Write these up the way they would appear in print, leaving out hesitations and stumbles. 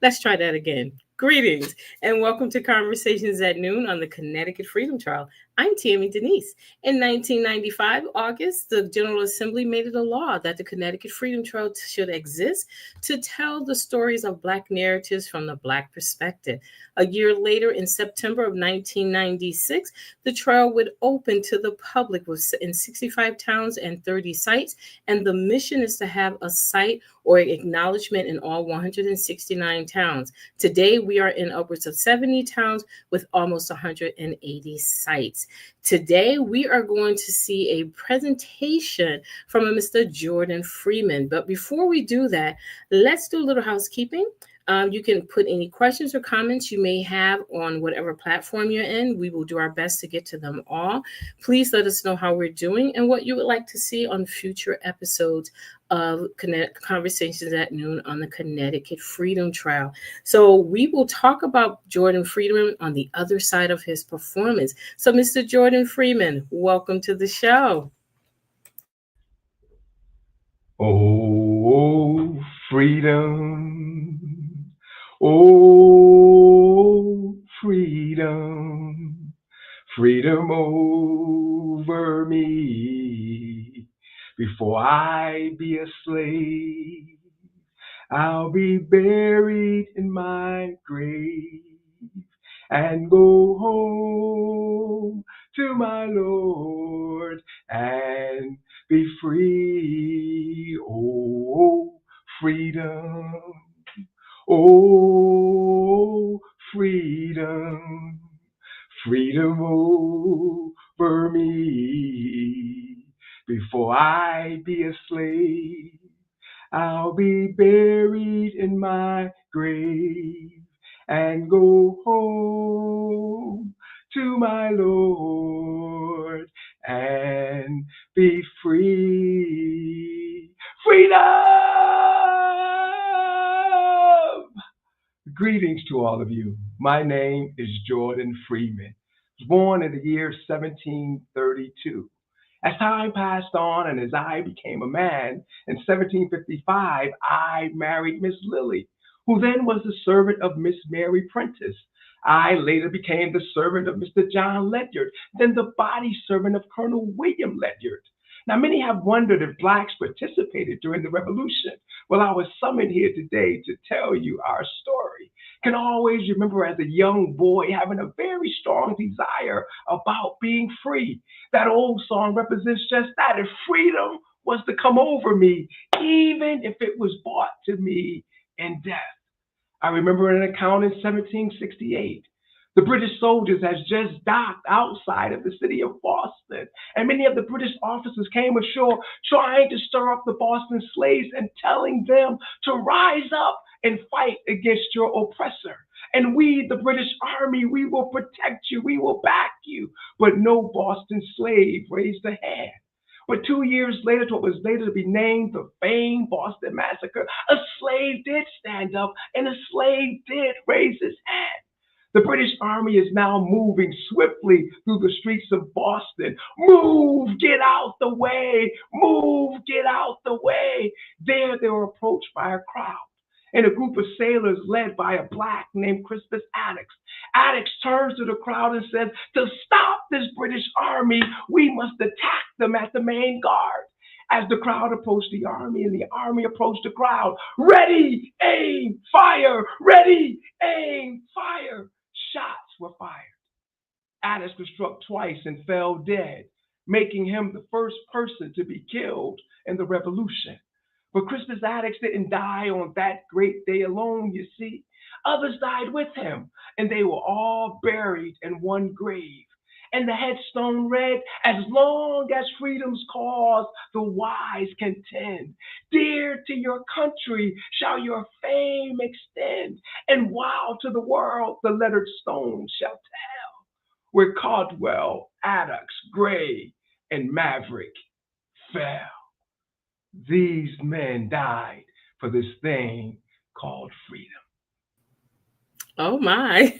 Let's try that again. Greetings and welcome to Conversations at Noon on the Connecticut Freedom Trial. I'm Tammy Denise. In 1995, August, the General Assembly made it a law that the Connecticut Freedom Trial should exist to tell the stories of Black narratives from the Black perspective. A year later, in September of 1996, the trial would open to the public in 65 towns and 30 sites, and the mission is to have a site or acknowledgement in all 169 towns. Today, we are in upwards of 70 towns with almost 180 sites. Today, we are going to see a presentation from a Mr. Jordan Freeman. But before we do that, let's do a little housekeeping. You can put any questions or comments you may have on whatever platform you're in. We will do our best to get to them all. Please let us know how we're doing and what you would like to see on future episodes of Conversations at Noon on the Connecticut Freedom Trial. So we will talk about Jordan Freeman on the other side of his performance. So Mr. Jordan Freeman, welcome to the show. Oh, freedom. Oh, freedom. Freedom over me. Before I be a slave, I'll be buried in my grave and go home to my Lord and be free. Oh, freedom. Oh, freedom. Freedom over me. Before I be a slave, I'll be buried in my grave and go home to my Lord and be free. Freedom! Greetings to all of you. My name is Jordan Freeman. I was born in the year 1732. As time passed on and as I became a man, in 1755, I married Miss Lily, who then was the servant of Miss Mary Prentice. I later became the servant of Mr. John Ledyard, then the body servant of Colonel William Ledyard. Now, many have wondered if blacks participated during the Revolution. Well, I was summoned here today to tell you our story. Can always remember as a young boy having a very strong desire about being free. That old song represents just that. If freedom was to come over me, even if it was brought to me in death. I remember an account in 1768. The British soldiers had just docked outside of the city of Boston, and many of the British officers came ashore trying to stir up the Boston slaves and telling them to rise up and fight against your oppressor. And we, the British Army, we will protect you, we will back you. But no Boston slave raised a hand. But 2 years later, to what was later to be named the famed Boston Massacre, a slave did stand up and a slave did raise his hand. The British Army is now moving swiftly through the streets of Boston. Move, get out the way. Move, get out the way. There they were approached by a crowd and a group of sailors led by a black named Crispus Attucks. Attucks turns to the crowd and says, to stop this British Army, we must attack them at the main guard. As the crowd approached the army and the army approached the crowd, ready, aim, fire, ready, aim, fire. Shots were fired. Attucks was struck twice and fell dead, making him the first person to be killed in the Revolution. But Crispus Attucks didn't die on that great day alone, you see. Others died with him, and they were all buried in one grave. And the headstone read, as long as freedom's cause the wise contend, dear to your country shall your fame extend, and while to the world the lettered stone shall tell, where Caldwell, Attucks, Gray, and Maverick fell. These men died for this thing called freedom. Oh my.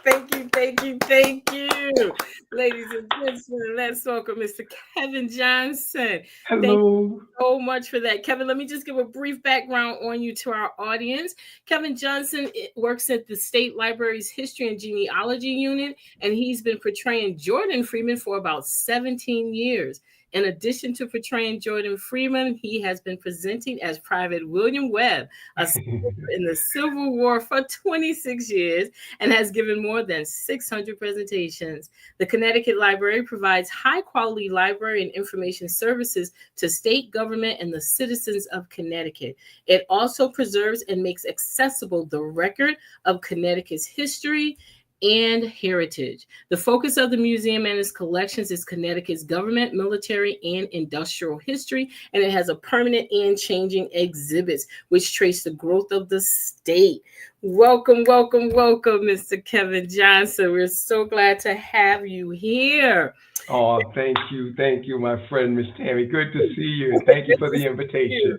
Thank you, thank you, thank you. Ladies and gentlemen, let's welcome Mr. Kevin Johnson. Thank Hello. so much for that. Kevin, let me just give a brief background on you to our audience. Kevin Johnson works at the State Library's History and Genealogy Unit, and he's been portraying Jordan Freeman for about 17 years. In addition to portraying Jordan Freeman, he has been presenting as Private William Webb, a soldier in the Civil War for 26 years, and has given more than 600 presentations. The Connecticut Library provides high quality library and information services to state government and the citizens of Connecticut. It also preserves and makes accessible the record of Connecticut's history and heritage. The focus of the museum and its collections is Connecticut's government, military, and industrial history, and it has a permanent and changing exhibits which trace the growth of the state. Welcome, welcome, welcome, Mr. Kevin Johnson. We're so glad to have you here. Oh, thank you, my friend, Miss Tammy. Good to see you, and thank you for the invitation.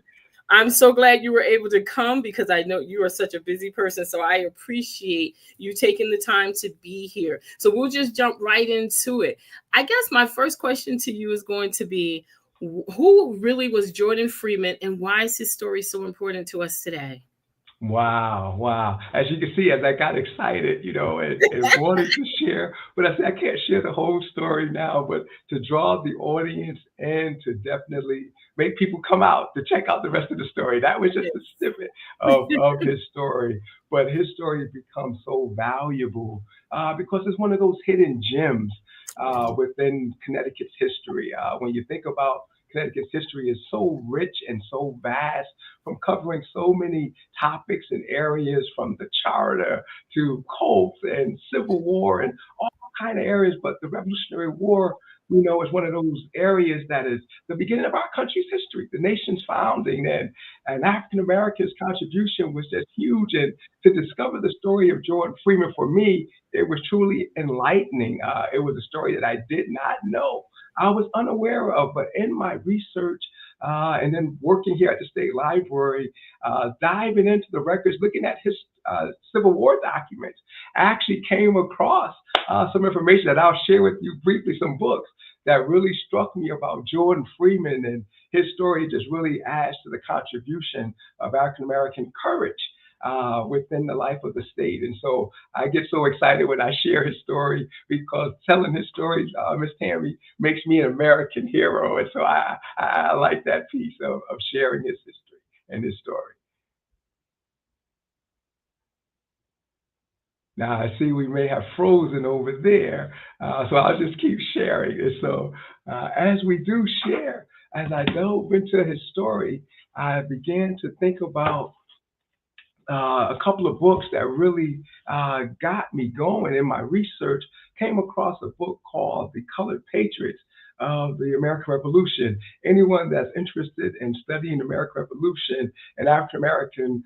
I'm so glad you were able to come because I know you are such a busy person. So I appreciate you taking the time to be here. So we'll just jump right into it. I guess my first question to you is going to be, who really was Jordan Freeman and why is his story so important to us today? Wow, wow. As you can see, as I got excited, and wanted to share, but I said I can't share the whole story now, but to draw the audience and to definitely make people come out to check out the rest of the story. That was just a snippet of his story. But his story becomes so valuable because it's one of those hidden gems within Connecticut's history. When you think about Connecticut's history is so rich and so vast, from covering so many topics and areas, from the charter to cults and civil war and all kind of areas. But the Revolutionary War, is one of those areas that is the beginning of our country's history, the nation's founding, and African Americans' contribution was just huge. And to discover the story of Jordan Freeman, for me, it was truly enlightening. It was a story that I did not know. I was unaware of, but in my research and then working here at the State Library, diving into the records, looking at his Civil War documents, I actually came across some information that I'll share with you briefly, some books that really struck me about Jordan Freeman, and his story just really adds to the contribution of African American courage within the life of the state. And so I get so excited when I share his story because telling his story, Miss Tammy, makes me an American hero. And so I like that piece of sharing his history and his story. Now I see we may have frozen over there, so I'll just keep sharing. And so as we do share, as I dove into his story, I began to think about a couple of books that really got me going in my research. Came across a book called The Colored Patriots of the American Revolution. Anyone that's interested in studying the American Revolution and African American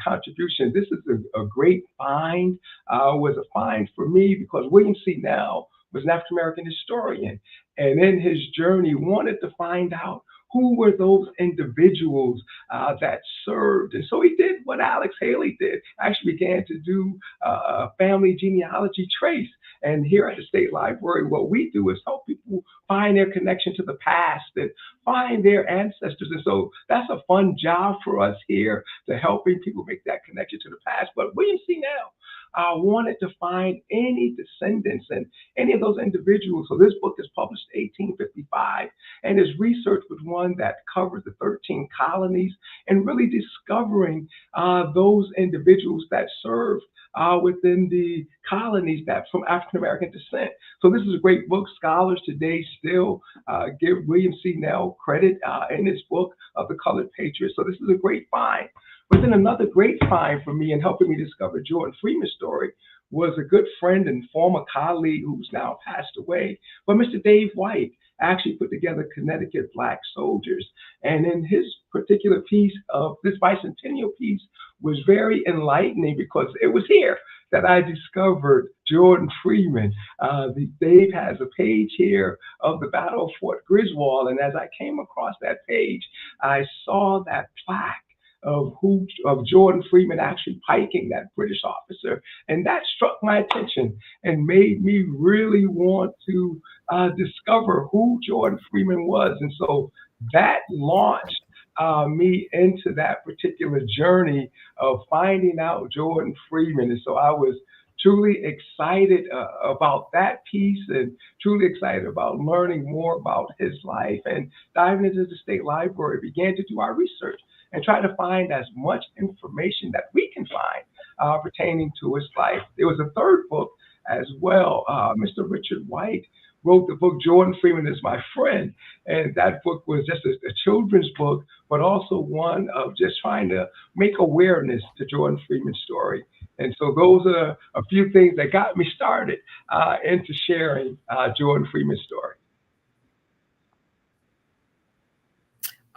contribution, this is a great find. Was a find for me because William C. Nell was an African American historian, and in his journey wanted to find out who were those individuals that served. And so he did what Alex Haley did, actually began to do a family genealogy trace. And here at the State Library, what we do is help people find their connection to the past and find their ancestors. And so that's a fun job for us here to helping people make that connection to the past. But William C. Nell wanted to find any descendants and any of those individuals. So this book is published in 1855, and his research was one that covered the 13 colonies and really discovering those individuals that served within the colonies that from African American descent. So this is a great book. Scholars today still give William C. Nell credit in his book of The Colored Patriots. So this is a great find. But then another great find for me in helping me discover Jordan Freeman's story was a good friend and former colleague who's now passed away, but Mr. Dave White actually put together Connecticut Black Soldiers. And in his particular piece of this bicentennial piece was very enlightening because it was here that I discovered Jordan Freeman. Dave has a page here of the Battle of Fort Griswold, and as I came across that page, I saw that plaque of Jordan Freeman actually piking that British officer, and that struck my attention and made me really want to discover who Jordan Freeman was, and so that launched me into that particular journey of finding out Jordan Freeman, and so I was truly excited about that piece and truly excited about learning more about his life and diving into the state library, began to do our research and try to find as much information that we can find pertaining to his life. There was a third book as well. Mr. Richard White wrote the book Jordan Freeman is My Friend, and that book was just a children's book, but also one of just trying to make awareness to Jordan Freeman's story. And so those are a few things that got me started into sharing Jordan Freeman's story.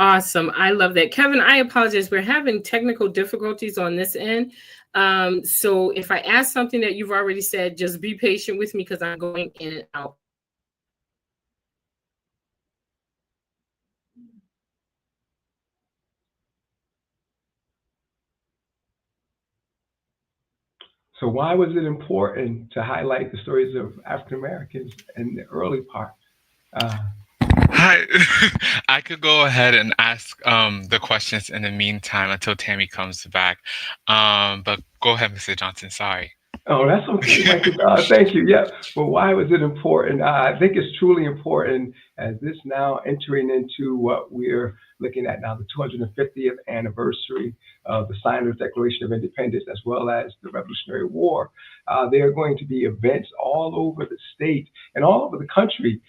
Awesome. I love that. Kevin, I apologize. We're having technical difficulties on this end. So if I ask something that you've already said, just be patient with me because I'm going in and out. So why was it important to highlight the stories of African Americans in the early part? Hi, I could go ahead and ask the questions in the meantime until Tammy comes back. But go ahead, Mr. Johnson. Sorry. Oh, that's okay, Michael. Thank you. Yeah, but why was it important? I think it's truly important as this now entering into what we're looking at now, the 250th anniversary of the signing of the Declaration of Independence, as well as the Revolutionary War. There are going to be events all over the state and all over the country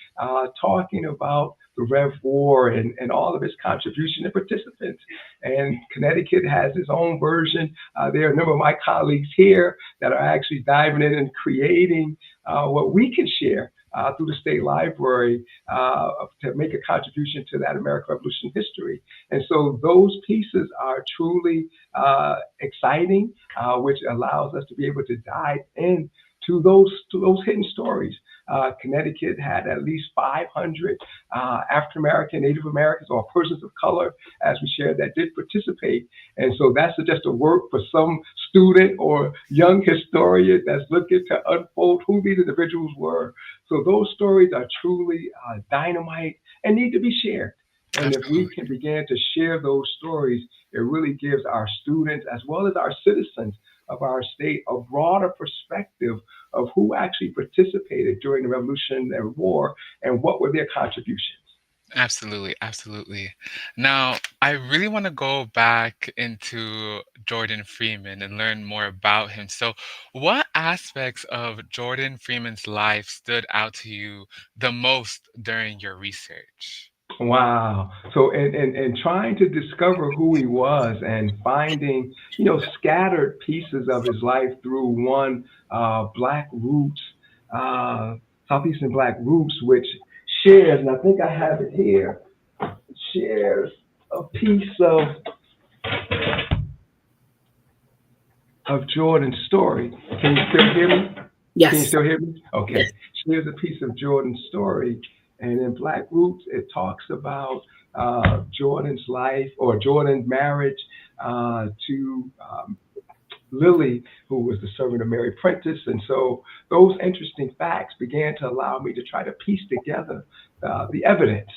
talking about the Rev War and all of its contribution and participants. And Connecticut has its own version. There are a number of my colleagues here that are actually diving in and creating what we can share through the state library to make a contribution to that American Revolution history. And so those pieces are truly exciting, which allows us to be able to dive in to those hidden stories. Connecticut had at least 500 African American, Native Americans, or persons of color, as we shared, that did participate. And so that's just a work for some student or young historian that's looking to unfold who these individuals were. So those stories are truly dynamite and need to be shared. And if we can begin to share those stories, it really gives our students as well as our citizens of our state a broader perspective of who actually participated during the Revolutionary War and what were their contributions. Absolutely, absolutely. Now, I really want to go back into Jordan Freeman and learn more about him. So, what aspects of Jordan Freeman's life stood out to you the most during your research? Wow. So in trying to discover who he was and finding, scattered pieces of his life through one Black Roots, Southeastern Black Roots, which shares, and I think I have it here, shares a piece of Jordan's story. Can you still hear me? Yes. Can you still hear me? Okay. Yes. Here's a piece of Jordan's story. And in Black Roots, it talks about Jordan's life or Jordan's marriage to Lily, who was the servant of Mary Prentice. And so those interesting facts began to allow me to try to piece together the evidence.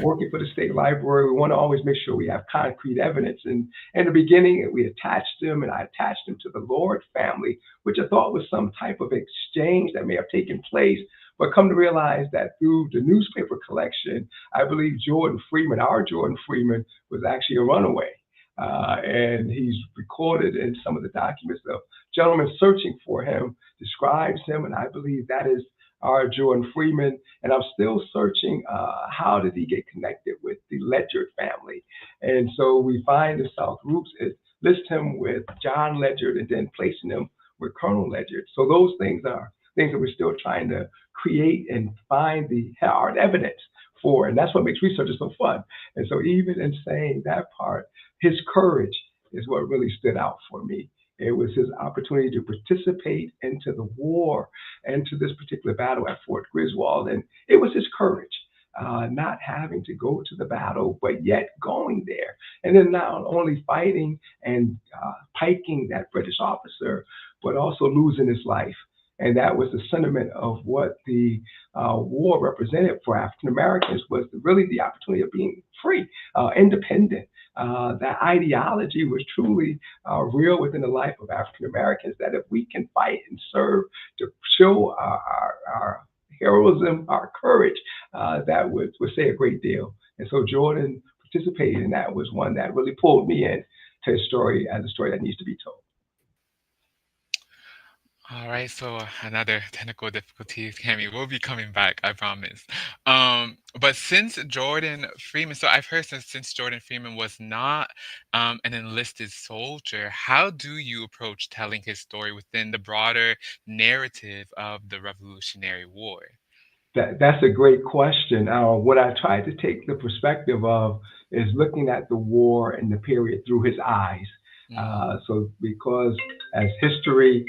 Working for the state library, we want to always make sure we have concrete evidence. And in the beginning, we attached them, and I attached them to the Lord family, which I thought was some type of exchange that may have taken place. But come to realize that through the newspaper collection, I believe Jordan Freeman, our Jordan Freeman, was actually a runaway. And he's recorded in some of the documents of gentlemen searching for him, describes him, and I believe that is our Jordan Freeman. And I'm still searching how did he get connected with the Ledyard family. And so we find the South Roots, it lists him with John Ledyard and then placing him with Colonel Ledyard. So those things are things that we're still trying to create and find the hard evidence for. And that's what makes research so fun. And so even in saying that part, his courage is what really stood out for me. It was his opportunity to participate into the war and to this particular battle at Fort Griswold. And it was his courage. not having to go to the battle, but yet going there. And then not only fighting and piking that British officer, but also losing his life. And that was the sentiment of what the war represented for African Americans, was really the opportunity of being free, independent. That ideology was truly real within the life of African Americans, that if we can fight and serve to show our heroism, our courage, that would say a great deal. And so Jordan participated in that, was one that really pulled me in to his story as a story that needs to be told. All right, so another technical difficulty, Cammy. We'll be coming back, I promise. But since Jordan Freeman, so I've heard since Jordan Freeman was not an enlisted soldier, how do you approach telling his story within the broader narrative of the Revolutionary War? That's a great question. What I tried to take the perspective of is looking at the war and the period through his eyes. So because as history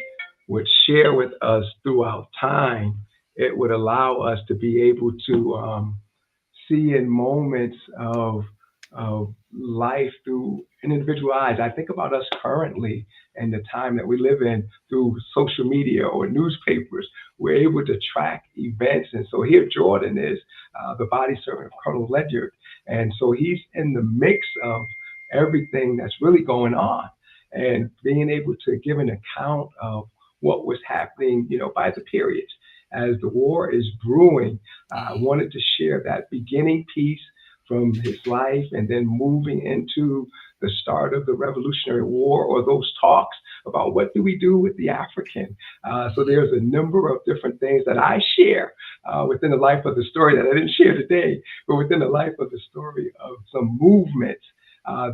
would share with us throughout time, it would allow us to be able to see in moments of life through an individual eyes. I think about us currently and the time that we live in through social media or newspapers. We're able to track events. And so here Jordan is the body servant of Colonel Ledyard. And so he's in the mix of everything that's really going on, and being able to give an account of what was happening, by the periods. As the war is brewing, I wanted to share that beginning piece from his life, and then moving into the start of the Revolutionary War, or those talks about what do we do with the African. So there's a number of different things that I share within the life of the story that I didn't share today, but within the life of the story of some movements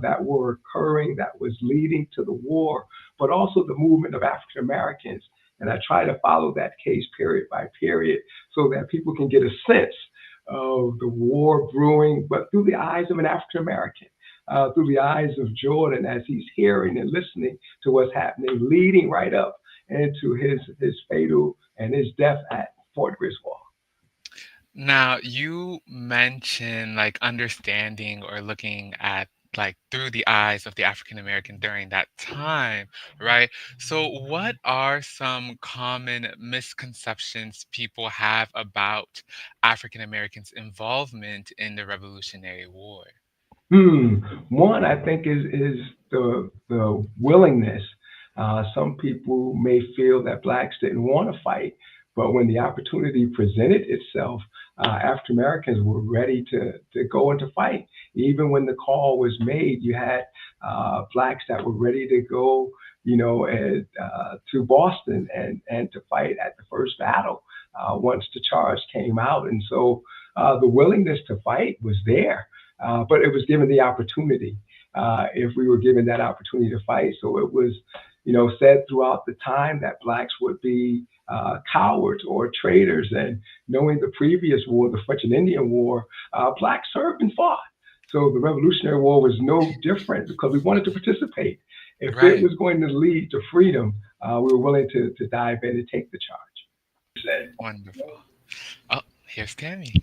that were occurring, that was leading to the war, but also the movement of African Americans. And I try to follow that case period by period so that people can get a sense of the war brewing, but through the eyes of an African American, through the eyes of Jordan, as he's hearing and listening to what's happening, leading right up into his fatal and his death at Fort Griswold. Now, you mentioned like understanding or looking at like through the eyes of the African American during that time, right? So, what are some common misconceptions people have about African Americans' involvement in the Revolutionary War? Hmm. One, I think, is the willingness. Some people may feel that blacks didn't want to fight, but when the opportunity presented itself, African Americans were ready to go into fight. Even when the call was made, you had blacks that were ready to go, to Boston and to fight at the first battle once the charge came out. And so the willingness to fight was there, but it was given the opportunity. If we were given that opportunity to fight, so it was, said throughout the time that blacks would be cowards or traitors. And knowing the previous war, the French and Indian War, blacks served and fought. So the Revolutionary War was no different because we wanted to participate. If it Right. was going to lead to freedom, we were willing to dive in and take the charge. Wonderful. Oh, here's Tammy.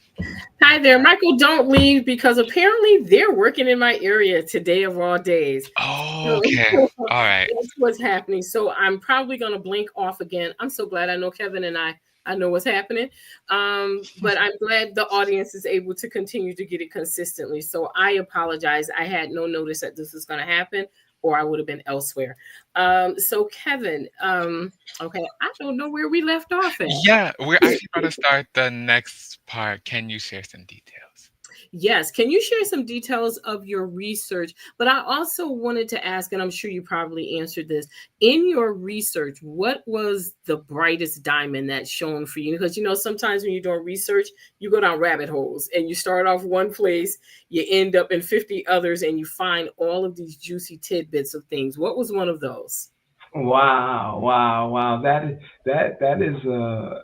Hi there, Michael. Don't leave, because apparently they're working in my area today of all days. Oh, So okay. All right. that's what's happening. So I'm probably going to blink off again. I'm so glad I know Kevin and I know what's happening. But I'm glad the audience is able to continue to get it consistently. So I apologize. I had no notice that this was going to happen, or I would have been elsewhere. So Kevin, okay, I don't know where we left off at. Yeah, we're actually about to start the next part. Can you share some details? Yes. Can you share some details of your research? But I also wanted to ask, and I'm sure you probably answered this, in your research, what was the brightest diamond that shone for you? Because, sometimes when you're doing research, you go down rabbit holes and you start off one place, you end up in 50 others, and you find all of these juicy tidbits of things. What was one of those? Wow, wow, wow. That is a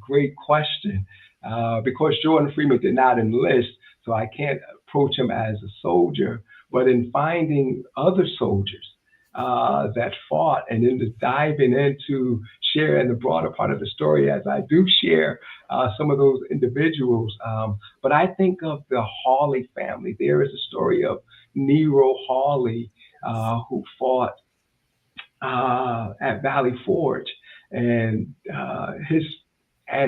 great question, because Jordan Freeman did not enlist, so I can't approach him as a soldier. But in finding other soldiers that fought, and then just diving into sharing the broader part of the story as I do share some of those individuals. But I think of the Hawley family. There is a story of Nero Hawley who fought at Valley Forge, and his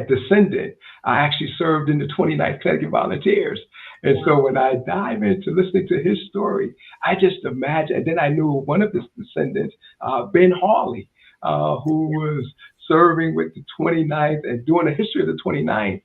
descendant actually served in the 29th Connecticut Volunteers. And so when I dive into listening to his story, I just imagine, and then I knew one of his descendants, Ben Hawley, who was serving with the 29th and doing the history of the 29th.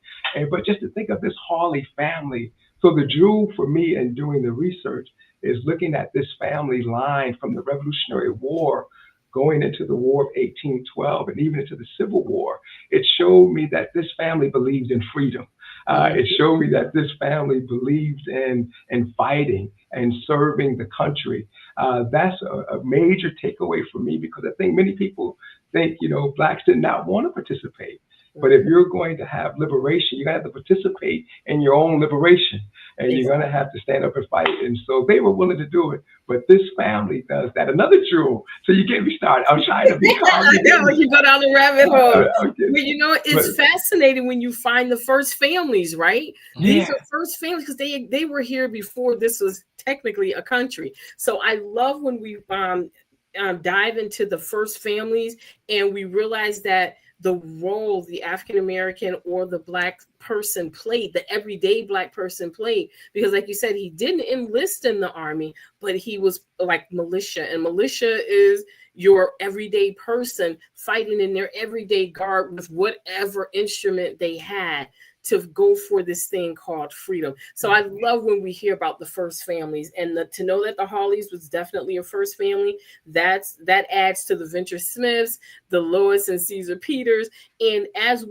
But just to think of this Hawley family. So the jewel for me in doing the research is looking at this family line from the Revolutionary War going into the War of 1812 and even into the Civil War. It showed me that this family believed in freedom. It showed me that this family believed in fighting and serving the country. That's a major takeaway for me, because I think many people think, Blacks did not want to participate. But if you're going to have liberation, you're going to have to participate in your own liberation, and you're going to have to stand up and fight. And so they were willing to do it. But this family does that. Another jewel. So you get me started. I'm trying to be calm. I know, you go down the rabbit hole. But it's fascinating when you find the first families, right? Yeah. These are first families because they were here before this was technically a country. So I love when we dive into the first families and we realize that the role the African American or the Black person played, the everyday Black person played, because like you said, he didn't enlist in the army, but he was like militia, and militia is your everyday person fighting in their everyday garb with whatever instrument they had to go for this thing called freedom. So I love when we hear about the first families, and to know that the Hawleys was definitely a first family. That adds to the Venture Smiths, the Lois and Caesar Peters. And as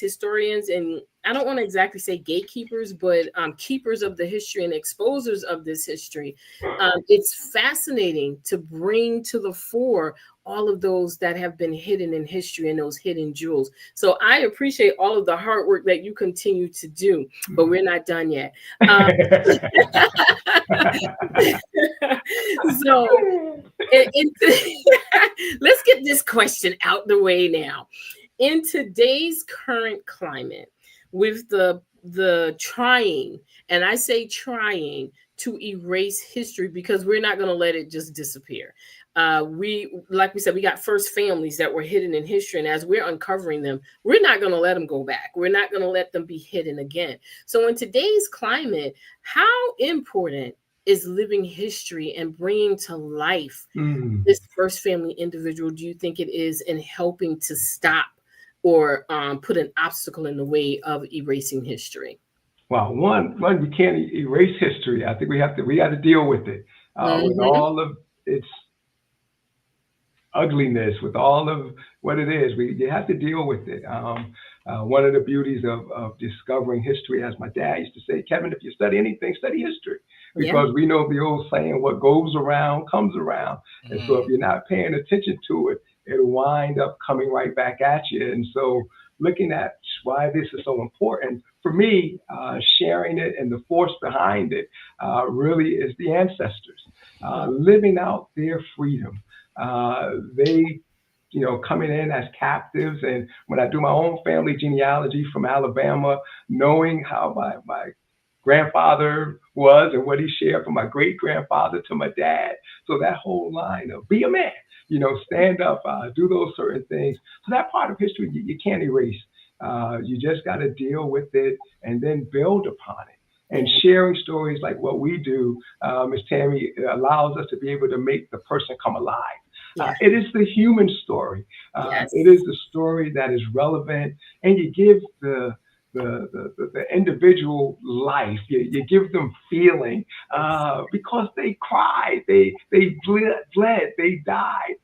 historians, and I don't want to exactly say gatekeepers, but keepers of the history and exposers of this history, it's fascinating to bring to the fore all of those that have been hidden in history and those hidden jewels. So I appreciate all of the hard work that you continue to do, but we're not done yet. So let's get this question out the way now. In today's current climate, with the trying, and I say trying, to erase history, because we're not going to let it just disappear. Like we said, we got first families that were hidden in history, and as we're uncovering them, we're not going to let them go back. We're not going to let them be hidden again. So in today's climate, how important is living history and bringing to life this first family individual do you think it is in helping to stop or put an obstacle in the way of erasing history? Well, one, we can't erase history. I think we got to deal with it, with all of its ugliness, with all of what it is. You have to deal with it. One of the beauties of discovering history, as my dad used to say, Kevin, if you study anything, study history, because we know the old saying, what goes around comes around. And so if you're not paying attention to it, it'll wind up coming right back at you. And so looking at why this is so important, for me, sharing it and the force behind it really is the ancestors living out their freedom. They, coming in as captives. And when I do my own family genealogy from Alabama, knowing how my grandfather was and what he shared from my great grandfather to my dad. So that whole line of be a man, stand up, do those certain things. So that part of history you can't erase. You just got to deal with it and then build upon it. And sharing stories like what we do, Ms. Tammy, allows us to be able to make the person come alive. It is the human story. It is the story that is relevant, and you give the individual life. You give them feeling because they cried, they bled, they died.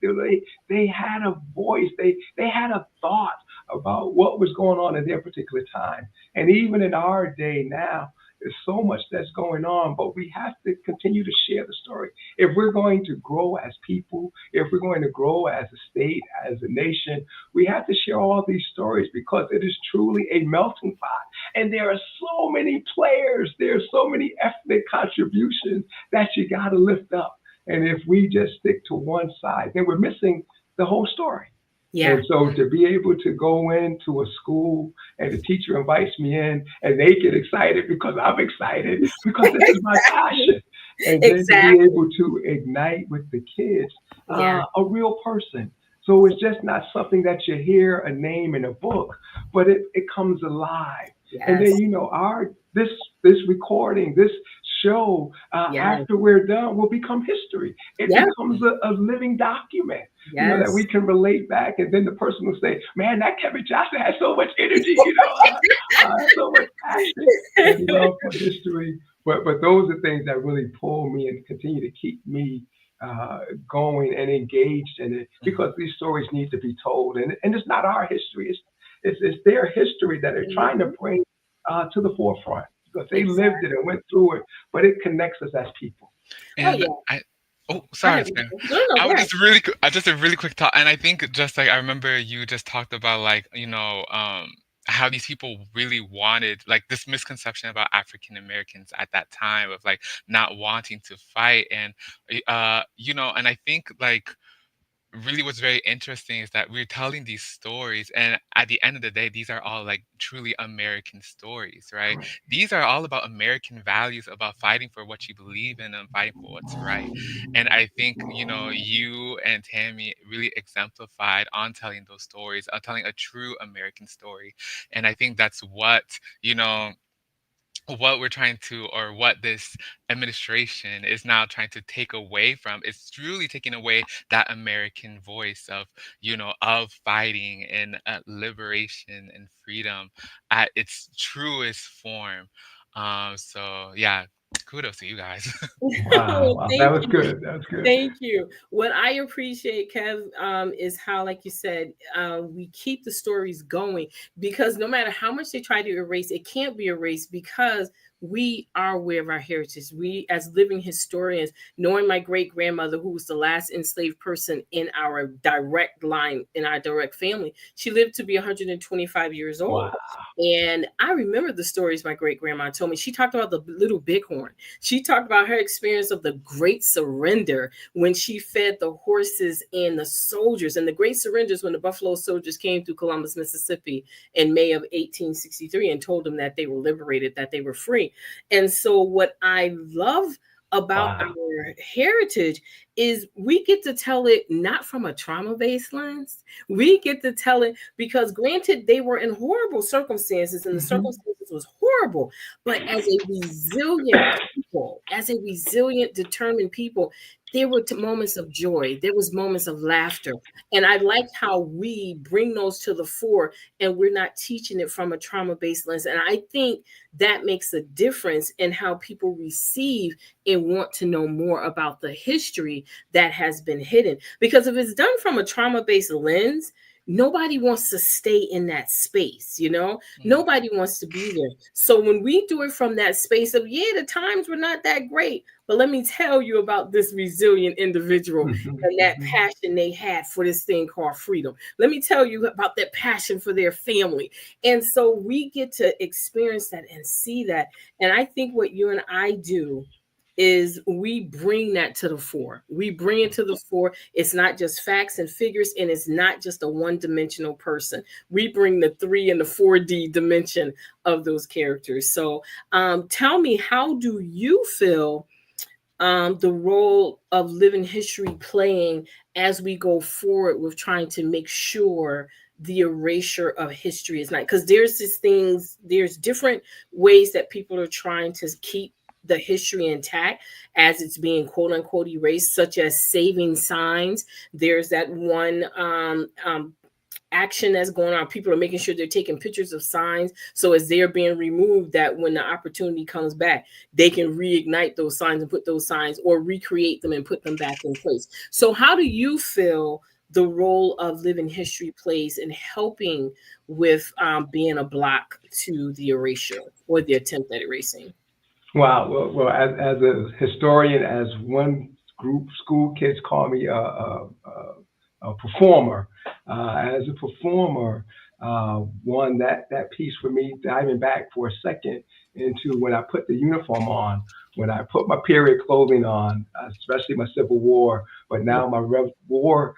They had a voice. They had a thought about what was going on in their particular time. And even in our day now, there's so much that's going on, but we have to continue to share the story. If we're going to grow as people, if we're going to grow as a state, as a nation, we have to share all these stories, because it is truly a melting pot. And there are so many players, there are so many ethnic contributions that you got to lift up. And if we just stick to one side, then we're missing the whole story. Yeah. And so to be able to go into a school and the teacher invites me in and they get excited because I'm excited because this is my passion. And then to be Exactly. able to ignite with the kids Yeah. a real person. So it's just not something that you hear a name in a book, but it comes alive. And then Yes. our this recording, this show, Yes. after we're done, will become history. It Yes. becomes a living document, that we Yes. can relate back, and then the person will say, "Man, that Kevin Johnson has so much energy, so much passion and love for history." But those are things that really pull me and continue to keep me going and engaged in it because these stories need to be told, and it's not our history; it's their history that they're trying to Mhm. bring to the forefront because they lived it Exactly. and went through it, but it connects us as people. Oh And yeah. oh, Go sorry, ahead, Sam. Michael. No, no, I go would ahead. just just a really quick thought, and I think just like I remember you just talked about like how these people really wanted like this misconception about African Americans at that time of like not wanting to fight, and and I think like really what's very interesting is that we're telling these stories, and at the end of the day these are all like truly American stories, right? Correct. These are all about American values, about fighting for what you believe in and fighting for what's right. And I think you and Tammy really exemplified on telling those stories, on telling a true American story. And I think that's what we're trying to, or what this administration is now trying to take away from, is truly taking away that American voice of of fighting and liberation and freedom at its truest form. So yeah, kudos to you guys. Wow, Well, wow, that thank was you. good. That was good. Thank you. What I appreciate, Kev, is how, like you said, we keep the stories going because no matter how much they try to erase, it can't be erased because we are aware of our heritage. We, as living historians, knowing my great grandmother, who was the last enslaved person in our direct line, in our direct family, she lived to be 125 years Wow. old. And I remember the stories my great grandma told me. She talked about the little bighorn. She talked about her experience of the Great Surrender when she fed the horses and the soldiers. And the Great Surrenders when the Buffalo Soldiers came through Columbus, Mississippi in May of 1863 and told them that they were liberated, that they were free. And so, what I love about Wow. our heritage is we get to tell it not from a trauma based lens. We get to tell it because, granted, they were in horrible circumstances and the Hmm. circumstances was horrible, but as a resilient people, as a resilient, determined people, there were moments of joy. There was moments of laughter. And I like how we bring those to the fore and we're not teaching it from a trauma-based lens. And I think that makes a difference in how people receive and want to know more about the history that has been hidden. Because if it's done from a trauma-based lens, nobody wants to stay in that space, Mm. nobody wants to be there. So when we do it from that space of, yeah, the times were not that great, but let me tell you about this resilient individual Hmm. and that Hmm. passion they had for this thing called freedom. Let me tell you about that passion for their family. And so we get to experience that and see that. And I think what you and I do is we bring that to the fore. We bring it to the fore. It's not just facts and figures, and it's not just a one-dimensional person. We bring the 3 and the 4D dimension of those characters. So tell me, how do you feel the role of living history playing as we go forward with trying to make sure the erasure of history is not, because there's different ways that people are trying to keep the history intact as it's being quote unquote erased, such as saving signs. There's that one action that's going on. People are making sure they're taking pictures of signs. So as they're being removed, that when the opportunity comes back, they can reignite those signs and put those signs or recreate them and put them back in place. So how do you feel the role of living history plays in helping with being a block to the erasure or the attempt at erasing? Wow. Well, as a historian, as one group school kids call me a performer. As a performer, that piece for me, diving back for a second into when I put the uniform on, when I put my period clothing on, especially my Civil War, but now my Rev War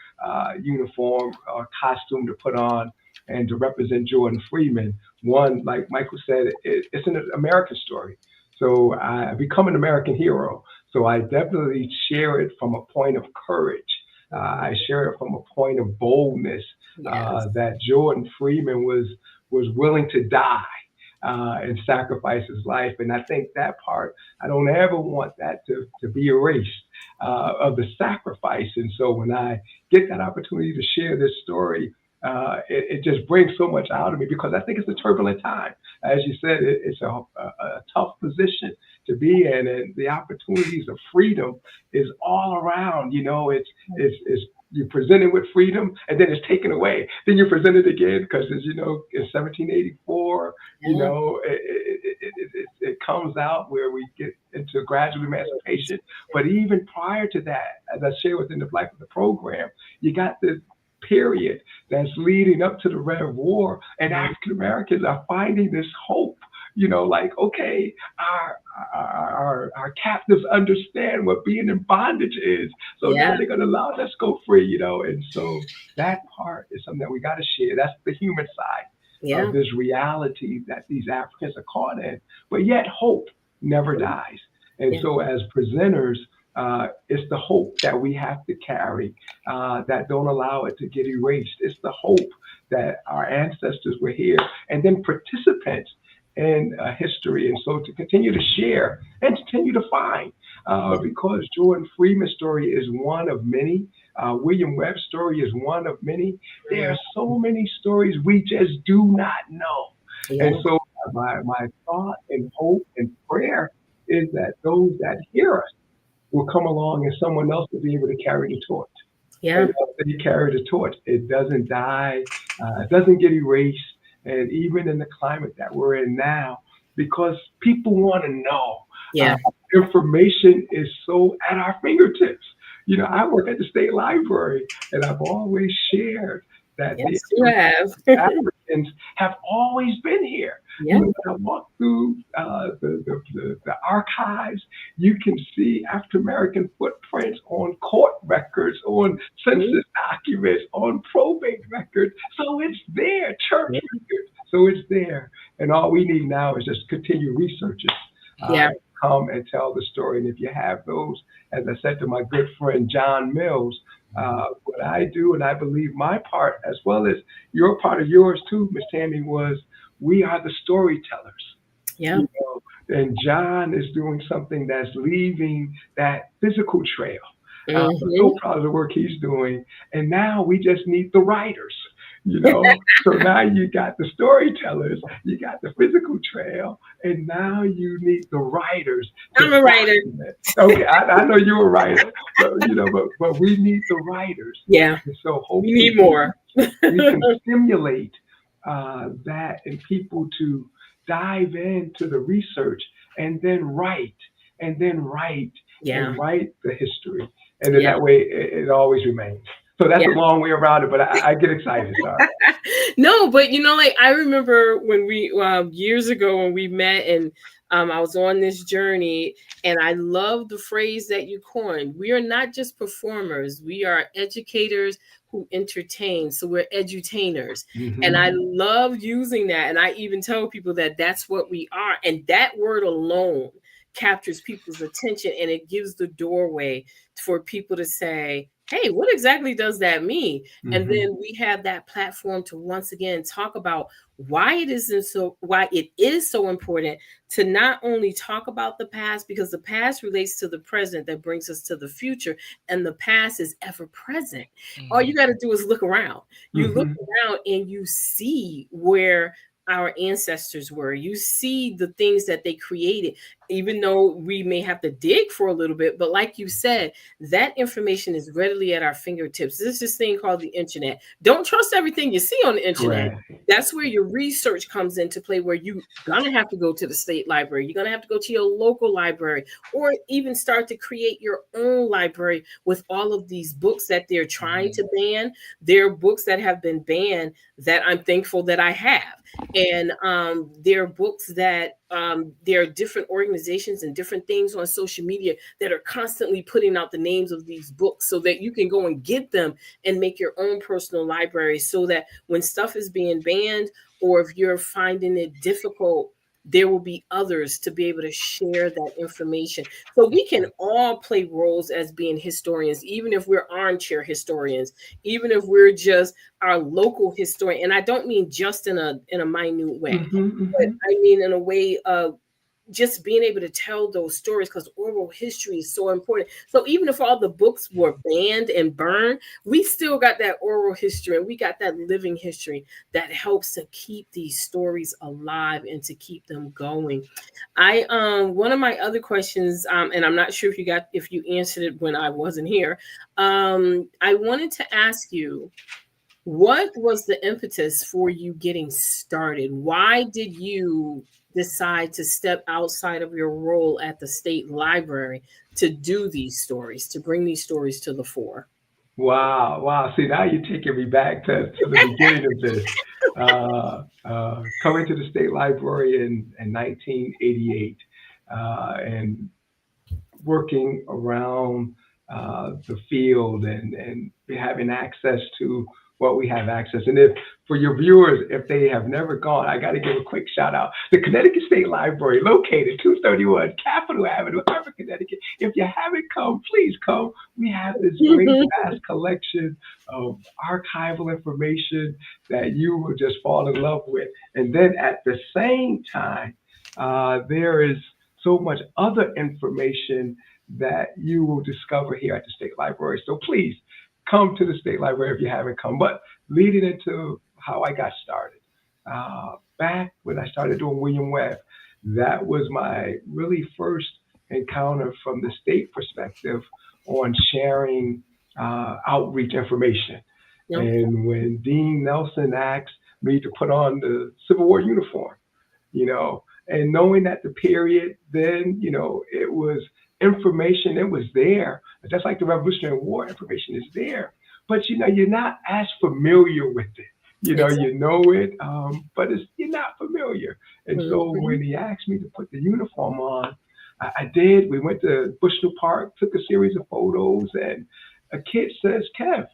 uniform or costume to put on and to represent Jordan Freeman. One, like Michael said, it's an American story. So I become an American hero. So I definitely share it from a point of courage. I share it from a point of boldness that Jordan Freeman was willing to die and sacrifice his life. And I think that part, I don't ever want that to be erased of the sacrifice. And so when I get that opportunity to share this story, it just brings so much out of me because I think it's a turbulent time. As you said, it's a tough position to be in, and the opportunities of freedom is all around. You know, it's you're presented with freedom, and then it's taken away. Then you're presented again because, as you know, in 1784, you know, it comes out where we get into gradual emancipation. But even prior to that, as I share within the life of the program, you got this period that's leading up to the Rev War, and African Americans are finding this hope. You know, like, okay, our captives understand what being in bondage is, so now they're going to allow us to go free. You know, and so that part is something that we got to share. That's the human side of this reality that these Africans are caught in. But yet, hope never dies. And so, as presenters, it's the hope that we have to carry that don't allow it to get erased. It's the hope that our ancestors were here, and then participants in history. And so to continue to share and continue to find, because Jordan Freeman's story is one of many, William Webb's story is one of many. There are so many stories we just do not know. And so my thought and hope and prayer is that those that hear us will come along and someone else will be able to carry the torch. And they carry the torch. It doesn't die. It doesn't get erased. And even in the climate that we're in now, because people want to know, information is so at our fingertips. You know, I work at the State Library, and I've always shared that the Africans have always been here. You know, when I walk through the archives, you can see African American footprints on court records, on census documents, on probate records. So it's there, church records. So it's there. And all we need now is just continue researchers. Come and tell the story. And if you have those, as I said to my good friend John Mills, what I do, and I believe my part, as well as your part of yours too, Miss Tammy, was we are the storytellers. You know? And John is doing something that's leaving that physical trail. I'm so proud of the work he's doing. And now we just need the writers. You know, so now you got the storytellers, you got the physical trail, and now you need the writers. I'm a writer. Okay, I know you're a writer, but, you know, but we need the writers. And so hopefully we need more. we can stimulate that in people to dive into the research and then write and write the history, and in that way it always remains. So that's a long way around it, but I get excited. Sorry. No, but you know, like I remember when we years ago when we met, and I was on this journey, and I love the phrase that you coined. We are not just performers; we are educators who entertain. So we're edutainers, and I love using that. And I even tell people that that's what we are, and that word alone captures people's attention, and it gives the doorway for people to say, hey, what exactly does that mean? And then we have that platform to once again talk about why it is so important to not only talk about the past, because the past relates to the present that brings us to the future, and the past is ever present. All you got to do is look around. You look around and you see where our ancestors were. You see the things that they created, even though we may have to dig for a little bit. But like you said, that information is readily at our fingertips. There's this thing called the internet. Don't trust everything you see on the internet. That's where your research comes into play, where you're going to have to go to the state library. You're going to have to go to your local library, or even start to create your own library with all of these books that they're trying to ban. There are books that have been banned that I'm thankful that I have. And there are books that there are different organizations and different things on social media that are constantly putting out the names of these books so that you can go and get them and make your own personal library, so that when stuff is being banned, or if you're finding it difficult, there will be others to be able to share that information. So we can all play roles as being historians, even if we're armchair historians, even if we're just our local historian. And I don't mean just in a minute way, but I mean in a way of just being able to tell those stories, because oral history is so important. So even if all the books were banned and burned, we still got that oral history, and we got that living history that helps to keep these stories alive and to keep them going. I one of my other questions, and I'm not sure if you answered it when I wasn't here. I wanted to ask you, what was the impetus for you getting started? Why did you decide to step outside of your role at the state library to do these stories, to bring these stories to the fore? Wow, wow. See, now you're taking me back to the beginning of this. Coming to the state library in 1988, and working around the field, and having access to what we have access. And if for your viewers, if they have never gone, I got to give a quick shout out. The Connecticut State Library, located 231 Capitol Ave, Hartford, Connecticut. If you haven't come, please come. We have this great vast collection of archival information that you will just fall in love with. And then at the same time, there is so much other information that you will discover here at the State Library. So please come to the State Library if you haven't come. But leading into how I got started, back when I started doing William Webb, that was my really first encounter from the state perspective on sharing outreach information. Yep. And when Dean Nelson asked me to put on the Civil War uniform, and knowing that the period then, it was information, it was there, just like the Revolutionary War information is there, but you're not as familiar with it. Exactly. You know it, but you're not familiar. And so when he asked me to put the uniform on, I did. We went to Bushnell Park, took a series of photos, and a kid says, "Kev,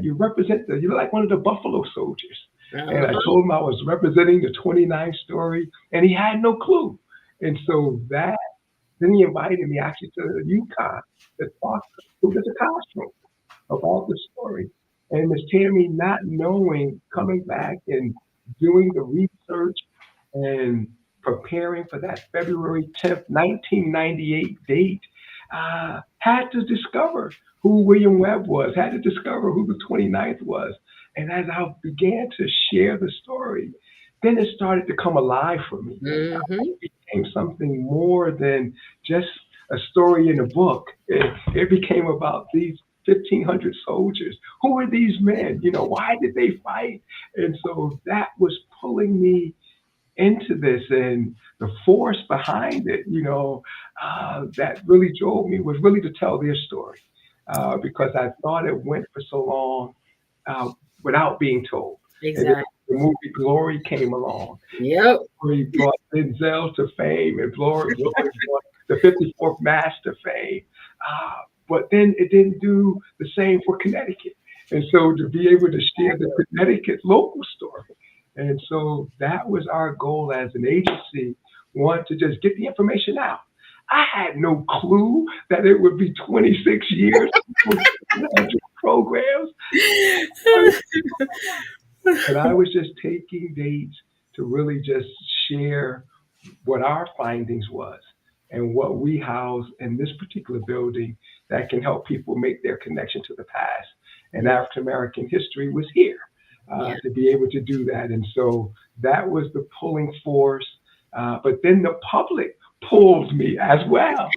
you you're like one of the Buffalo Soldiers." And I told him I was representing the 29th story, and he had no clue. And so then he invited me actually to UConn to talk to the classroom about the story. And Miss Tammy, not knowing, coming back and doing the research and preparing for that February 10th, 1998 date, had to discover who William Webb was, had to discover who the 29th was. And as I began to share the story, then it started to come alive for me. It became something more than just a story in a book. It became about these 1,500 soldiers. Who are these men? Why did they fight? And so that was pulling me into this, and the force behind it, that really drove me was really to tell their story, because I thought it went for so long without being told. And then Exactly. the movie Glory came along. Yep. Glory brought Denzel to fame, and Glory brought the 54th Mass to fame. But then it didn't do the same for Connecticut. And so to be able to share the Connecticut local story. And so that was our goal as an agency, one, to just get the information out. I had no clue that it would be 26 years programs. And I was just taking dates to really just share what our findings was and what we house in this particular building that can help people make their connection to the past. And African American history was here to be able to do that. And so that was the pulling force. But then the public pulled me as well.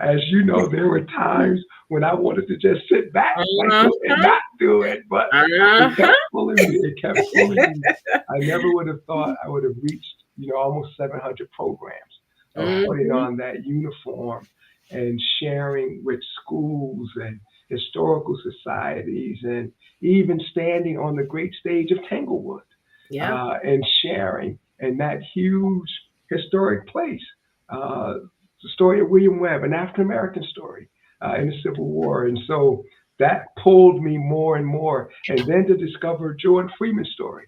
As you know, there were times when I wanted to just sit back and not do it, but it kept pulling me. It kept pulling me. I never would have thought I would have reached, almost 700 programs of putting on that uniform and sharing with schools and historical societies, and even standing on the great stage of Tanglewood, and sharing. And that huge historic place. The story of William Webb, an African American story in the Civil War. And so that pulled me more and more. And then to discover Jordan Freeman's story,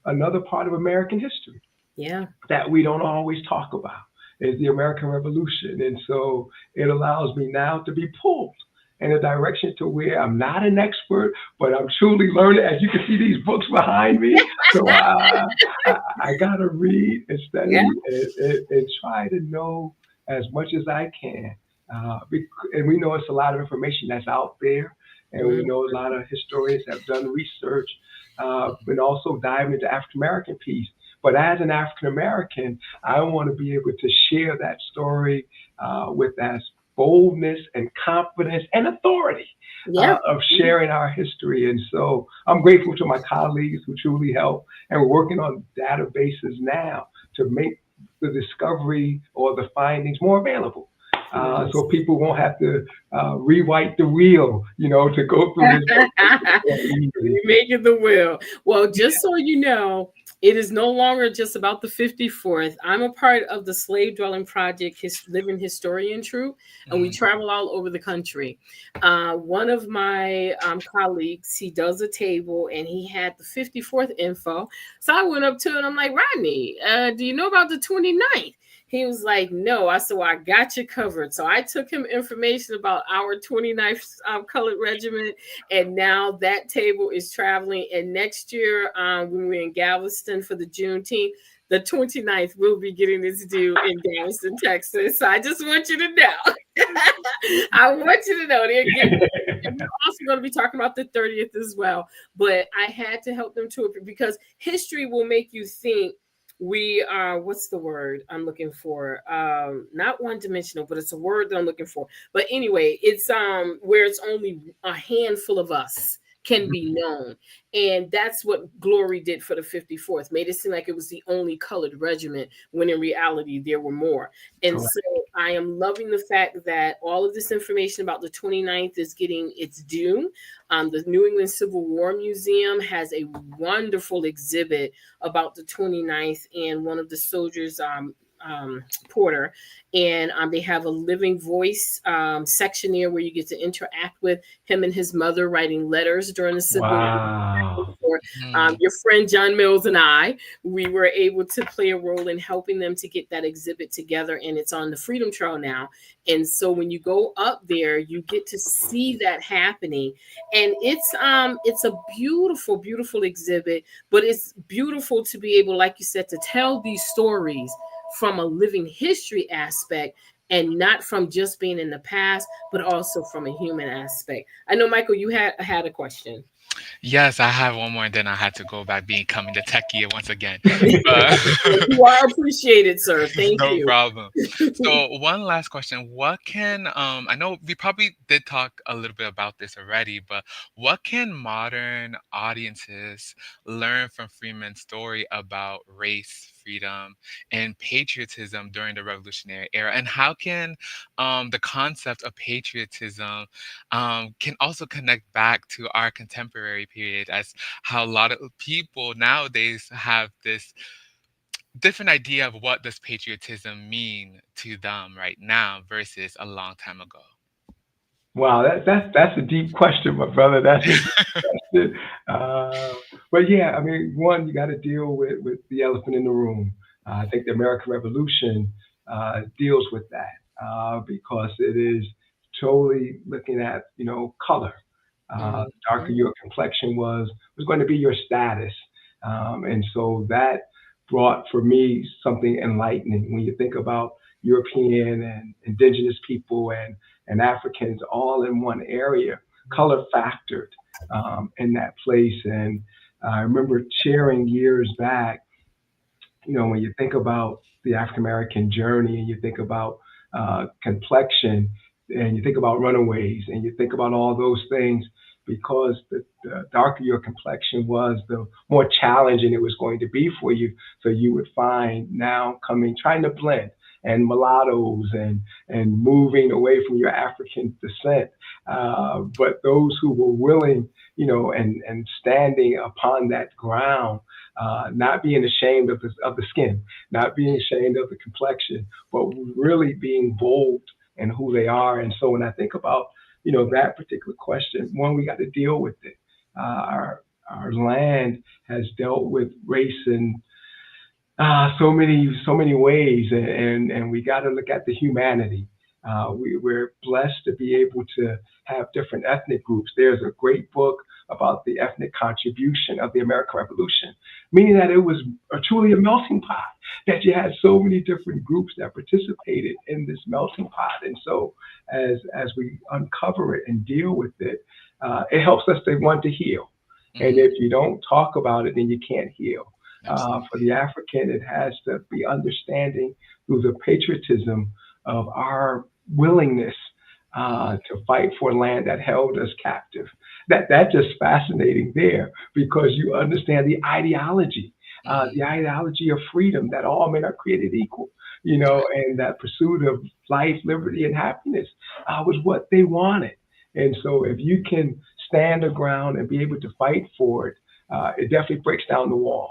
another part of American history Yeah. that we don't always talk about is the American Revolution. And so it allows me now to be pulled in a direction to where I'm not an expert, but I'm truly learning. As you can see these books behind me. So I got to read and Yeah. study and try to know as much as I can. And we know it's a lot of information that's out there. And we Mhm. know a lot of historians have done research, but also dive into African American piece. But as an African American, I want to be able to share that story with as boldness and confidence and authority Yeah. of sharing our history. And so I'm grateful to my colleagues who truly help. And we're working on databases now to make the discovery or the findings more available. Nice. So people won't have to rewrite the wheel, to go through this more easily. You making the will. Well, just so you know, it is no longer just about the 54th. I'm a part of the Slave Dwelling Project Living Historian Troop, and we Mhm. travel all over the country. One of my colleagues, he does a table, and he had the 54th info. So I went up to him, and I'm like, Rodney, do you know about the 29th? He was like, no. I said, well, I got you covered. So I took him information about our 29th Colored Regiment, and now that table is traveling. And next year, when we're in Galveston for the Juneteenth, the 29th, we'll be getting its due in Galveston, Texas. So I just want you to know. I want you to know they're getting. And we're also going to be talking about the 30th as well. But I had to help them to it because history will make you think we are, what's the word I'm looking for? Not one dimensional, but it's a word that I'm looking for. But anyway, it's where it's only a handful of us can be known. And that's what Glory did for the 54th, made it seem like it was the only colored regiment when in reality there were more. And Correct. so I am loving the fact that all of this information about the 29th is getting its due. The New England Civil War Museum has a wonderful exhibit about the 29th, and one of the soldiers, Porter, and they have a living voice section there where you get to interact with him and his mother writing letters during the Civil War. Wow. Or, Mhm. your friend John Mills and I, we were able to play a role in helping them to get that exhibit together, and it's on the Freedom Trail now. And so when you go up there, you get to see that happening, and it's a beautiful, beautiful exhibit. But it's beautiful to be able, like you said, to tell these stories from a living history aspect and not from just being in the past, but also from a human aspect. I know, Michael, you had a question. Yes, I have one more, and then I had to go back becoming the techie once again. But You are appreciated, sir. Thank no you. problem. So one last question. What can I know we probably did talk a little bit about this already, but what can modern audiences learn from Freeman's story about race, freedom, and patriotism during the Revolutionary era? And how can the concept of patriotism can also connect back to our contemporary period, as how a lot of people nowadays have this different idea of what does patriotism mean to them right now versus a long time ago. Wow, that's a deep question, my brother. That's a deep question. Uh, but yeah, I mean, one, you got to deal with the elephant in the room. I think the American Revolution deals with that because it is totally looking at color. Mhm. The darker your complexion was going to be your status, and so that brought for me something enlightening when you think about European and indigenous people and Africans all in one area, color factored in that place. And I remember sharing years back, when you think about the African American journey and you think about complexion and you think about runaways and you think about all those things, because the darker your complexion was, the more challenging it was going to be for you. So you would find now coming, trying to blend. and mulattoes and moving away from your African descent, but those who were willing, and standing upon that ground, not being ashamed of the skin, not being ashamed of the complexion, but really being bold in who they are. And so when I think about, that particular question, one, we got to deal with it. Our land has dealt with race in so many ways, and we got to look at the humanity. We're blessed to be able to have different ethnic groups. There's a great book about the ethnic contribution of the American Revolution, meaning that it was truly a melting pot, that you had so many different groups that participated in this melting pot. And so as we uncover it and deal with it, it helps us to want to heal. And if you don't talk about it, then you can't heal. For the African, it has to be understanding through the patriotism of our willingness to fight for land that held us captive. That's just fascinating there, because you understand the ideology of freedom, that all men are created equal, and that pursuit of life, liberty, and happiness was what they wanted. And so if you can stand the ground and be able to fight for it, it definitely breaks down the wall.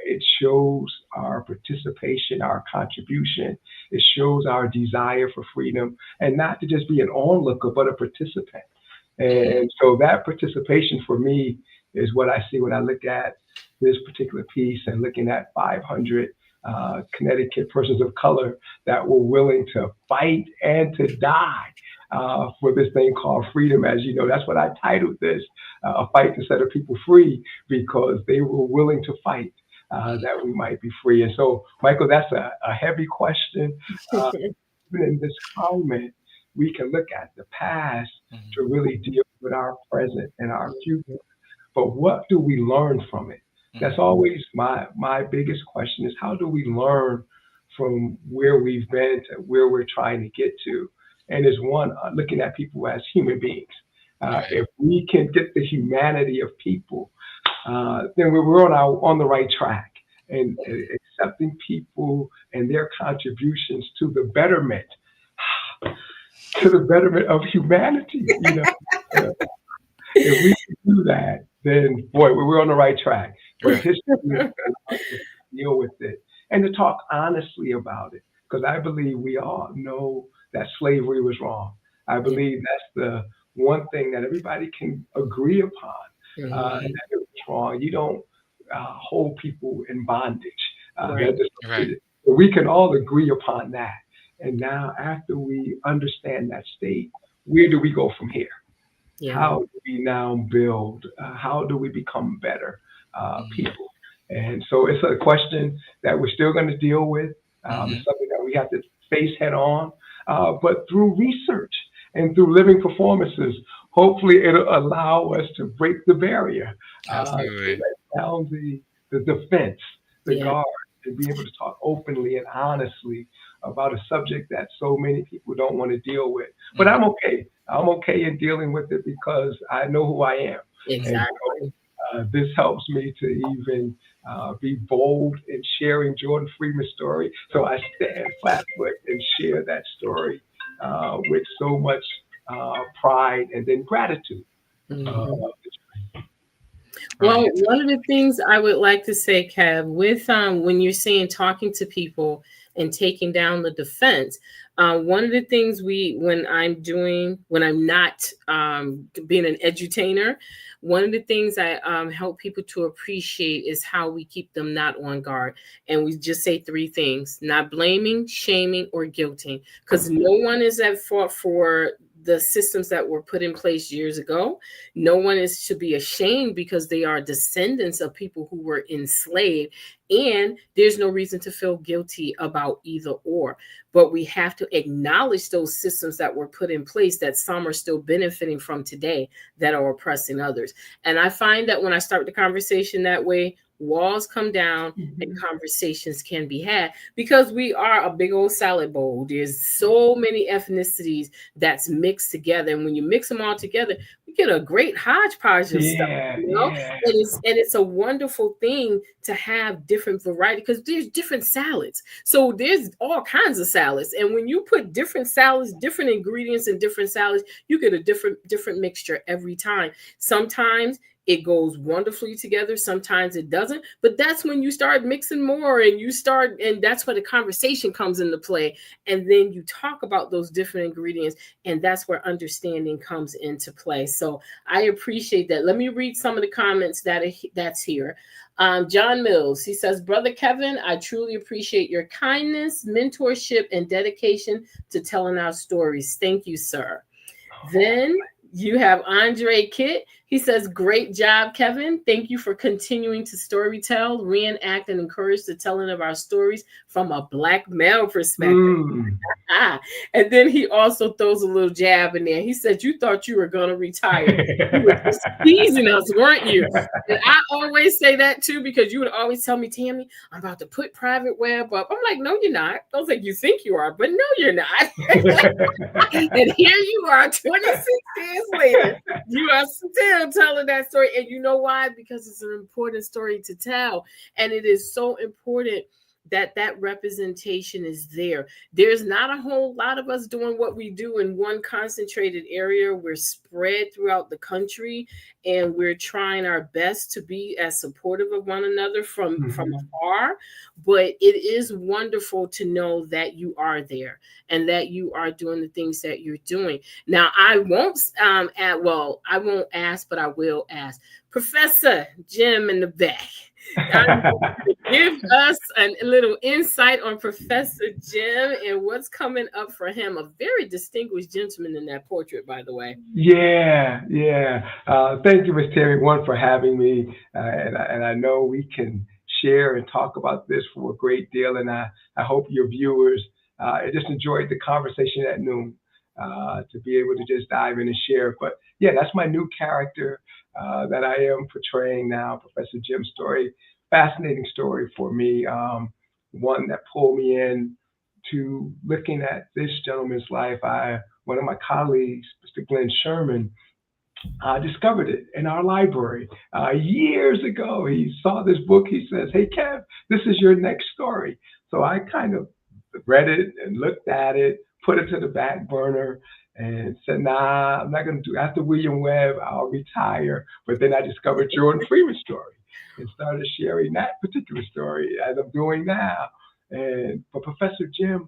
It shows our participation, our contribution. It shows our desire for freedom, and not to just be an onlooker, but a participant. And so that participation for me is what I see when I look at this particular piece and looking at 500 Connecticut persons of color that were willing to fight and to die for this thing called freedom. As you know, that's what I titled this, a fight to set a people free, because they were willing to fight that we might be free. And so, Michael, that's a heavy question. Even in this climate, we can look at the past to really deal with our present and our future. But what do we learn from it? That's always my biggest question, is how do we learn from where we've been to where we're trying to get to? And is one, looking at people as human beings. If we can get the humanity of people, then we're on the right track, and accepting people and their contributions to the betterment of humanity. If we can do that, then boy, we're on the right track. But history is going to deal with it and to talk honestly about it, because I believe we all know that slavery was wrong. I believe that's the one thing that everybody can agree upon, that it was wrong. You don't hold people in bondage. We can all agree upon that. And now, after we understand that state, where do we go from here? How do we now build? How do we become better people? And so it's a question that we're still going to deal with. It's something that we have to face head on. But through research and through living performances, hopefully it'll allow us to break the barrier, to let down the defense, the guard, and be able to talk openly and honestly about a subject that so many people don't want to deal with. But I'm okay. I'm okay in dealing with it because I know who I am. Exactly. And so, this helps me to even be bold in sharing Jordan Freeman's story. So I stand flat-foot and share that story with so much pride and then gratitude. Well, one of the things I would like to say, Kev, with when you're saying talking to people and taking down the defense, one of the things when I'm not being an edutainer, one of the things I help people to appreciate is how we keep them not on guard. And we just say three things: not blaming, shaming, or guilting, because no one is at fault for the systems that were put in place years ago. No one is to be ashamed because they are descendants of people who were enslaved. And there's no reason to feel guilty about either or. But we have to acknowledge those systems that were put in place that some are still benefiting from today that are oppressing others. And I find that when I start the conversation that way, walls come down and conversations can be had, because we are a big old salad bowl. There's so many ethnicities that's mixed together. And when you mix them all together, we get a great hodgepodge of stuff, Yeah, you know. yeah. And it's a wonderful thing to have different variety, because there's different salads. So there's all kinds of salads, and when you put different salads, different ingredients in different salads, you get a different mixture every time. Sometimes it goes wonderfully together, sometimes it doesn't, but that's when you start mixing more, and that's where the conversation comes into play, and then you talk about those different ingredients, and that's where understanding comes into play. So I appreciate that. Let me read some of the comments that's here. John Mills, he says, Brother Kevin, I truly appreciate your kindness, mentorship, and dedication to telling our stories. Thank you, sir. Then you have Andre Kitt. He says, great job, Kevin. Thank you for continuing to storytell, reenact, and encourage the telling of our stories from a Black male perspective. And then he also throws a little jab in there. He said, you thought you were going to retire. You were just teasing us, weren't you? And I always say that too, because you would always tell me, Tammy, I'm about to put private web up. I'm like, no, you're not. I was like, you think you are, but no, you're not. And here you are 26 years later. You are still telling that story. And you know why? Because it's an important story to tell. And it is so important that representation is there. There's not a whole lot of us doing what we do in one concentrated area. We're spread throughout the country, and we're trying our best to be as supportive of one another from afar. But it is wonderful to know that you are there and that you are doing the things that you're doing. Now, I won't I won't ask, but I will ask Professor Jim in the back. Give us a little insight on Professor Jim and what's coming up for him. A very distinguished gentleman in that portrait, by the way. Yeah. Thank you, Ms. Terry, one, for having me. And I know we can share and talk about this for a great deal. And I hope your viewers just enjoyed the conversation at noon to be able to just dive in and share. But yeah, that's my new character that I am portraying now, Professor Jim Story. Fascinating story for me. One that pulled me in to looking at this gentleman's life. One of my colleagues, Mr. Glenn Sherman, discovered it in our library years ago. He saw this book. He says, hey, Kev, this is your next story. So I kind of read it and looked at it, put it to the back burner, and said, nah, I'm not going to do it. After William Webb, I'll retire. But then I discovered Jordan Freeman's story and started sharing that particular story as I'm doing now. But Professor Jim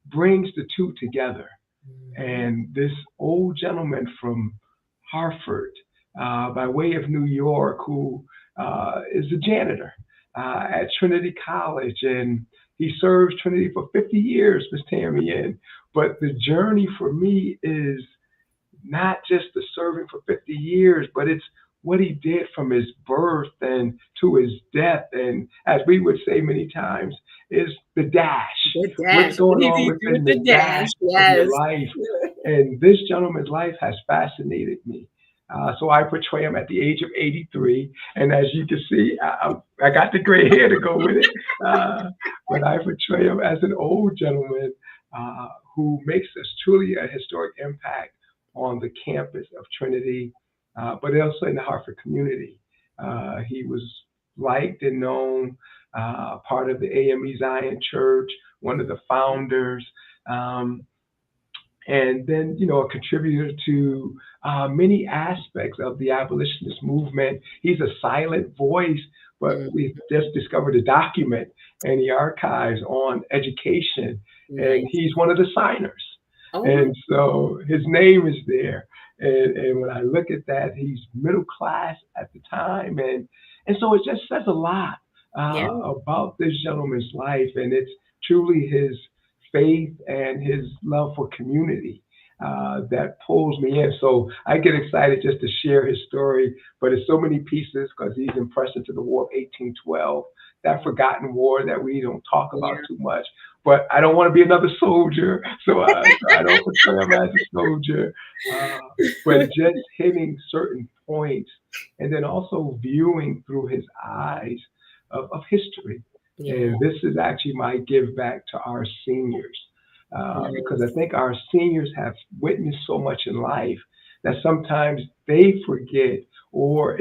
brings the two together. And this old gentleman from Hartford, by way of New York, who is a janitor at Trinity College, and he served Trinity for 50 years, Ms. Tammy. But the journey for me is not just the serving for 50 years, but it's what he did from his birth and to his death. And as we would say many times, is the dash. What's going on within the dash of your life? And this gentleman's life has fascinated me. So I portray him at the age of 83. And as you can see, I got the gray hair to go with it. But I portray him as an old gentleman who makes us truly a historic impact on the campus of Trinity, but also in the Hartford community. He was liked and known, part of the AME Zion Church, one of the founders, and then, a contributor to many aspects of the abolitionist movement. He's a silent voice, but we've just discovered a document in the archives on education, and he's one of the signers. And so his name is there. And when I look at that, he's middle class at the time. And so it just says a lot about this gentleman's life. And it's truly his faith and his love for community that pulls me in. So I get excited just to share his story, but it's so many pieces because he's impressed into the War of 1812, that forgotten war that we don't talk about too much. But I don't want to be another soldier, so I don't portray him as a soldier. But just hitting certain points and then also viewing through his eyes of history. And this is actually my give back to our seniors, because I think our seniors have witnessed so much in life that sometimes they forget, or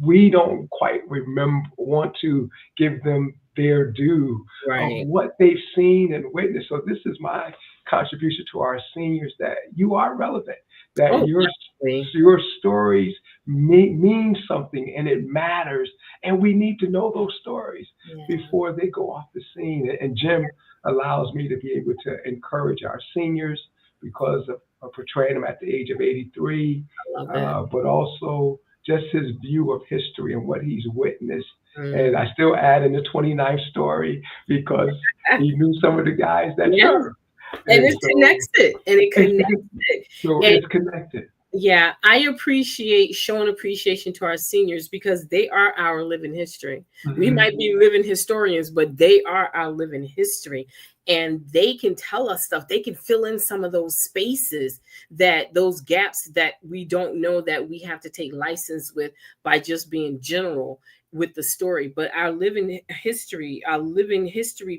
we don't quite want to give them their due of Right. what they've seen and witnessed. So this is my contribution to our seniors, that you are relevant, that Oh, definitely. your stories mean something and it matters, and we need to know those stories Yeah. before they go off the scene. And Jim allows me to be able to encourage our seniors because of portraying them at the age of 83, I love it. but also just his view of history and what he's witnessed. And Mm. I still add in the 29th story because he knew some of the guys that Yeah. served. And And it so connects it. And it connects it. so And it's connected. yeah, I appreciate showing appreciation to our seniors because they are our living history. We Mhm. might be living historians, but they are our living history. And they can tell us stuff. They can fill in some of those spaces, that those gaps that we don't know, that we have to take license with by just being general with the story. But our living history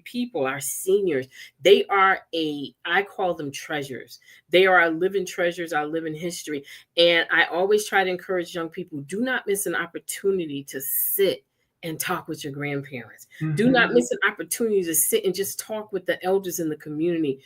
people, our seniors, they are I call them treasures. They are our living treasures, our living history. And I always try to encourage young people, do not miss an opportunity to sit and talk with your grandparents. Do not Mhm. miss an opportunity to sit and just talk with the elders in the community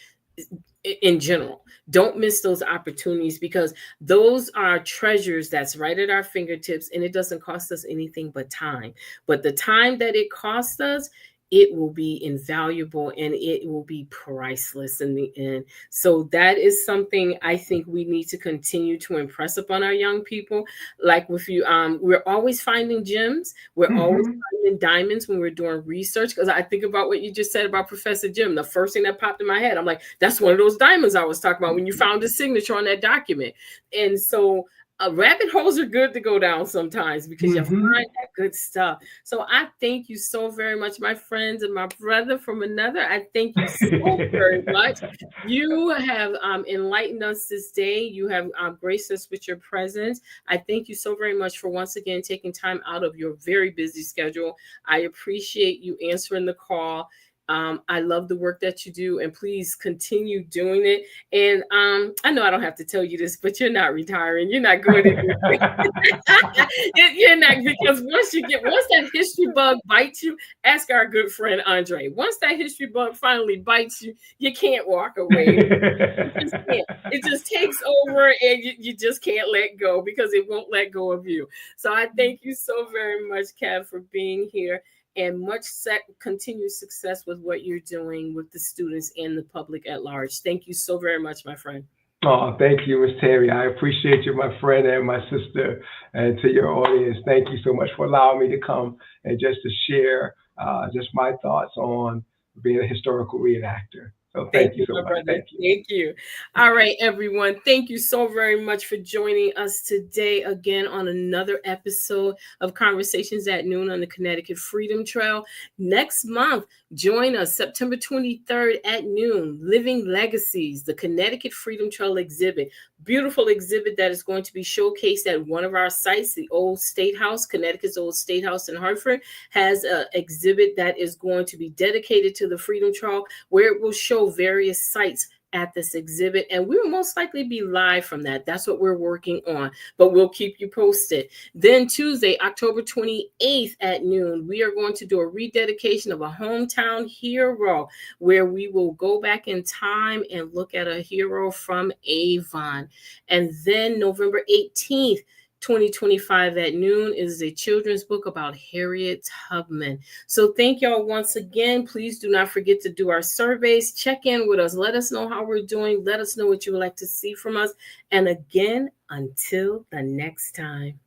in general. Don't miss those opportunities, because those are treasures that's right at our fingertips, and it doesn't cost us anything but time. But the time that it costs us, it will be invaluable and it will be priceless in the end. So that is something I think we need to continue to impress upon our young people. Like with you, we're always finding gems. We're always Mhm. finding diamonds when we're doing research. Because I think about what you just said about Professor Jim. The first thing that popped in my head, I'm like, that's one of those diamonds I was talking about when you found his signature on that document. And so rabbit holes are good to go down sometimes because you Mhm. find that good stuff. So I thank you so very much, my friends and my brother from another. I thank you so very much. You have enlightened us this day. You have graced us with your presence. I thank you so very much for once again taking time out of your very busy schedule. I appreciate you answering the call. I love the work that you do, and please continue doing it. And I know I don't have to tell you this, but you're not retiring. You're not going anywhere. You're not, because once that history bug bites you, ask our good friend Andre. Once that history bug finally bites you, you can't walk away. You just can't. It just takes over, and you just can't let go because it won't let go of you. So I thank you so very much, Kev, for being here, and much continued success with what you're doing with the students and the public at large. Thank you so very much, my friend. Oh, thank you, Miss Tammy. I appreciate you, my friend and my sister, and to your audience. Thank you so much for allowing me to come and just to share just my thoughts on being a historical reenactor. So Thank thank you you, so my much. brother. Thank you. Thank you. All right, everyone. Thank you so very much for joining us today again on another episode of Conversations at Noon on the Connecticut Freedom Trail. Next month, join us September 23rd at noon, Living Legacies, the Connecticut Freedom Trail exhibit. Beautiful exhibit that is going to be showcased at one of our sites, the Old State House, Connecticut's Old State House in Hartford, has an exhibit that is going to be dedicated to the Freedom Trail, where it will show various sites at this exhibit, and we will most likely be live from that. That's what we're working on, but we'll keep you posted. Then Tuesday, October 28th at noon, we are going to do a rededication of a hometown hero, where we will go back in time and look at a hero from Avon. And then November 18th, 2025 at noon is a children's book about Harriet Tubman. So thank y'all once again. Please do not forget to do our surveys. Check in with us. Let us know how we're doing. Let us know what you would like to see from us. And again, until the next time.